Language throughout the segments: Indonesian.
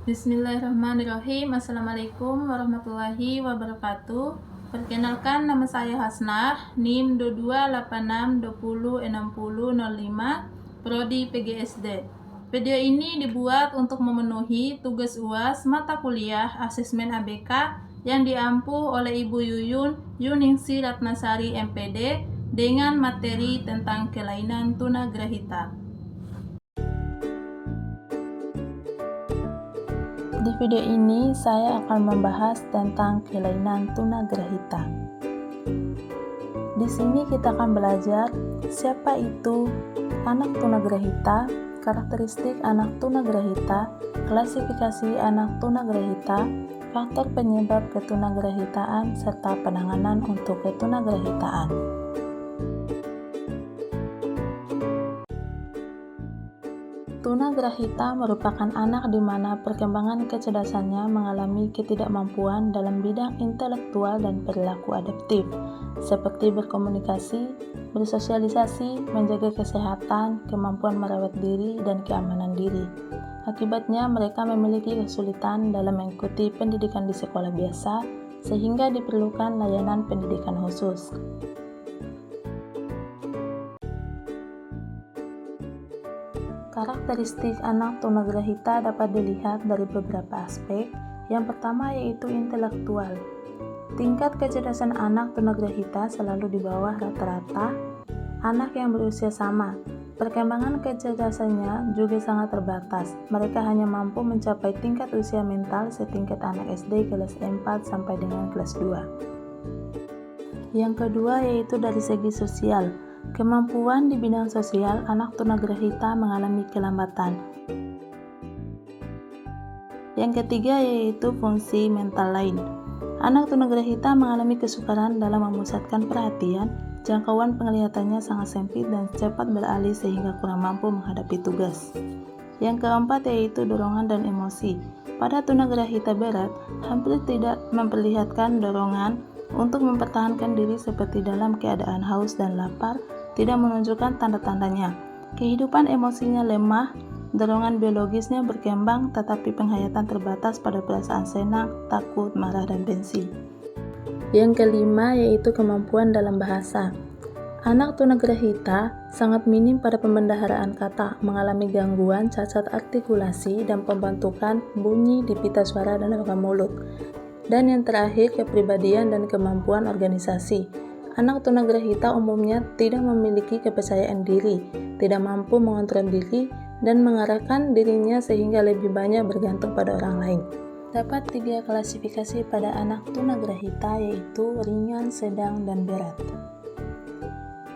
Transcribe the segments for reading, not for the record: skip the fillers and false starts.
Bismillahirrahmanirrahim. Assalamualaikum warahmatullahi wabarakatuh. Perkenalkan, nama saya Hasnah, NIM 2286206005, Prodi PGSD. Video ini dibuat untuk memenuhi tugas UAS mata kuliah Asesmen ABK yang diampu oleh Ibu Yuyun Yuningsi Ratnasari MPD dengan materi tentang kelainan tunagrahita. Di video ini saya akan membahas tentang kelainan tunagrahita. Di sini kita akan belajar siapa itu anak tunagrahita, karakteristik anak tunagrahita, klasifikasi anak tunagrahita, faktor penyebab ketunagrahitaan, serta penanganan untuk ketunagrahitaan. Tunagrahita merupakan anak di mana perkembangan kecerdasannya mengalami ketidakmampuan dalam bidang intelektual dan perilaku adaptif, seperti berkomunikasi, bersosialisasi, menjaga kesehatan, kemampuan merawat diri, dan keamanan diri. Akibatnya, mereka memiliki kesulitan dalam mengikuti pendidikan di sekolah biasa, sehingga diperlukan layanan pendidikan khusus. Karakteristik anak tunagrahita dapat dilihat dari beberapa aspek. Yang pertama yaitu intelektual. Tingkat kecerdasan anak tunagrahita selalu di bawah rata-rata anak yang berusia sama. Perkembangan kecerdasannya juga sangat terbatas. Mereka hanya mampu mencapai tingkat usia mental setingkat anak SD kelas 4 sampai dengan kelas 2. Yang kedua yaitu dari segi sosial. Kemampuan di bidang sosial, anak tunagrahita mengalami kelambatan. Yang ketiga yaitu fungsi mental lain. Anak tunagrahita mengalami kesukaran dalam memusatkan perhatian, jangkauan penglihatannya sangat sempit dan cepat beralih sehingga kurang mampu menghadapi tugas. Yang keempat yaitu dorongan dan emosi. Pada tunagrahita berat, hampir tidak memperlihatkan dorongan untuk mempertahankan diri seperti dalam keadaan haus dan lapar, tidak menunjukkan tanda-tandanya. Kehidupan emosinya lemah, dorongan biologisnya berkembang, tetapi penghayatan terbatas pada perasaan senang, takut, marah, dan benci. Yang kelima yaitu kemampuan dalam bahasa. Anak tunagrahita sangat minim pada pembendaharaan kata, mengalami gangguan cacat artikulasi dan pembentukan bunyi di pita suara dan rongga mulut. Dan yang terakhir, kepribadian dan kemampuan organisasi. Anak tunagrahita umumnya tidak memiliki kepercayaan diri, tidak mampu mengontrol diri, dan mengarahkan dirinya sehingga lebih banyak bergantung pada orang lain. Dapat 3 klasifikasi pada anak tunagrahita yaitu ringan, sedang, dan berat.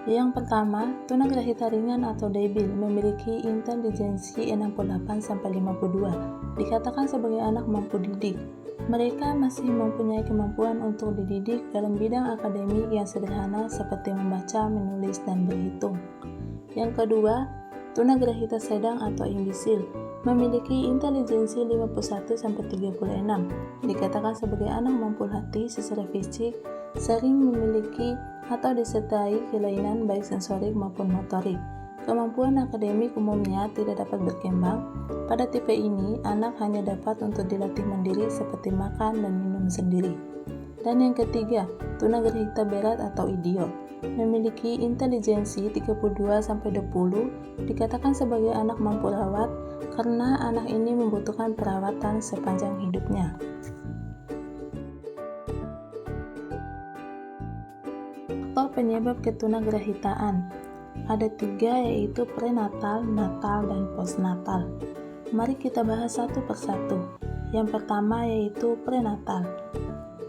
Yang pertama, tunagrahita ringan atau debil memiliki intelijensi 68-52, dikatakan sebagai anak mampu didik. Mereka masih mempunyai kemampuan untuk dididik dalam bidang akademik yang sederhana seperti membaca, menulis, dan berhitung. Yang kedua, tunagrahita sedang atau imbisil memiliki intelijensi 51-36, dikatakan sebagai anak mampu hati secara fisik, sering memiliki atau disertai kelainan baik sensorik maupun motorik. Kemampuan akademik umumnya tidak dapat berkembang. Pada tipe ini, anak hanya dapat untuk dilatih mandiri seperti makan dan minum sendiri. Dan yang ketiga, tunagrahita berat atau idiot memiliki intelijensi 32-20, dikatakan sebagai anak mampu rawat karena anak ini membutuhkan perawatan sepanjang hidupnya. Faktor penyebab ketunagrahitaan ada 3 yaitu prenatal, natal, dan postnatal. Mari kita bahas satu persatu. Yang pertama yaitu prenatal.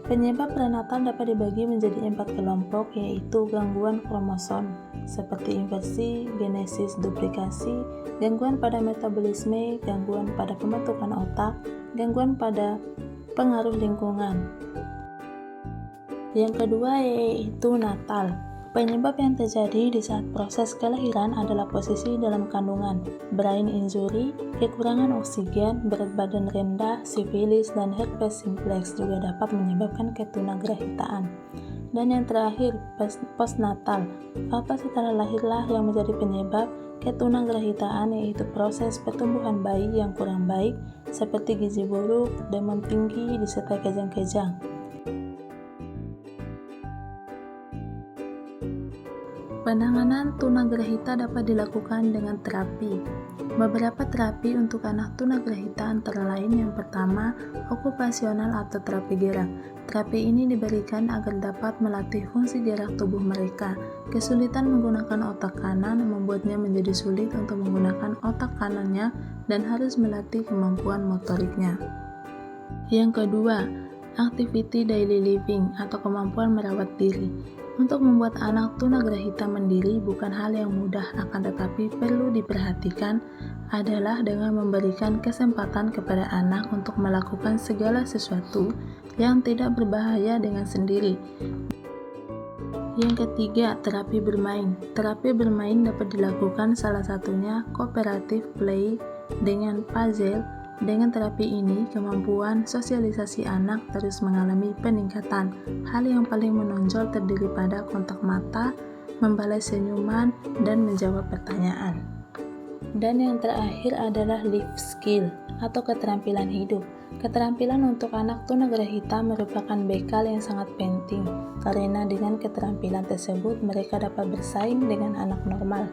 Penyebab prenatal dapat dibagi menjadi 4 kelompok yaitu gangguan kromosom seperti inversi, genesis duplikasi, gangguan pada metabolisme, gangguan pada pembentukan otak, gangguan pada pengaruh lingkungan. Yang kedua yaitu natal. Penyebab yang terjadi di saat proses kelahiran adalah posisi dalam kandungan, brain injury, kekurangan oksigen, berat badan rendah, sifilis, dan herpes simplex juga dapat menyebabkan ketunagrahitaan. Dan yang terakhir, postnatal. Faktor setelah lahirlah yang menjadi penyebab ketunagrahitaan, yaitu proses pertumbuhan bayi yang kurang baik seperti gizi buruk, demam tinggi, disertai kejang-kejang. Penanganan tunagrahita dapat dilakukan dengan terapi. Beberapa terapi untuk anak tunagrahita antara lain yang pertama, okupasional atau terapi gerak. Terapi ini diberikan agar dapat melatih fungsi gerak tubuh mereka. Kesulitan menggunakan otak kanan membuatnya menjadi sulit untuk menggunakan otak kanannya dan harus melatih kemampuan motoriknya. Yang kedua, activity daily living atau kemampuan merawat diri. Untuk membuat anak tunagrahita mandiri bukan hal yang mudah, akan tetapi perlu diperhatikan adalah dengan memberikan kesempatan kepada anak untuk melakukan segala sesuatu yang tidak berbahaya dengan sendiri. Yang ketiga, terapi bermain. Terapi bermain dapat dilakukan salah satunya cooperative play dengan puzzle. Dengan terapi ini, kemampuan sosialisasi anak terus mengalami peningkatan. Hal yang paling menonjol terdiri pada kontak mata, membalas senyuman, dan menjawab pertanyaan. Dan yang terakhir adalah life skill atau keterampilan hidup. Keterampilan untuk anak tunagrahita merupakan bekal yang sangat penting, karena dengan keterampilan tersebut mereka dapat bersaing dengan anak normal.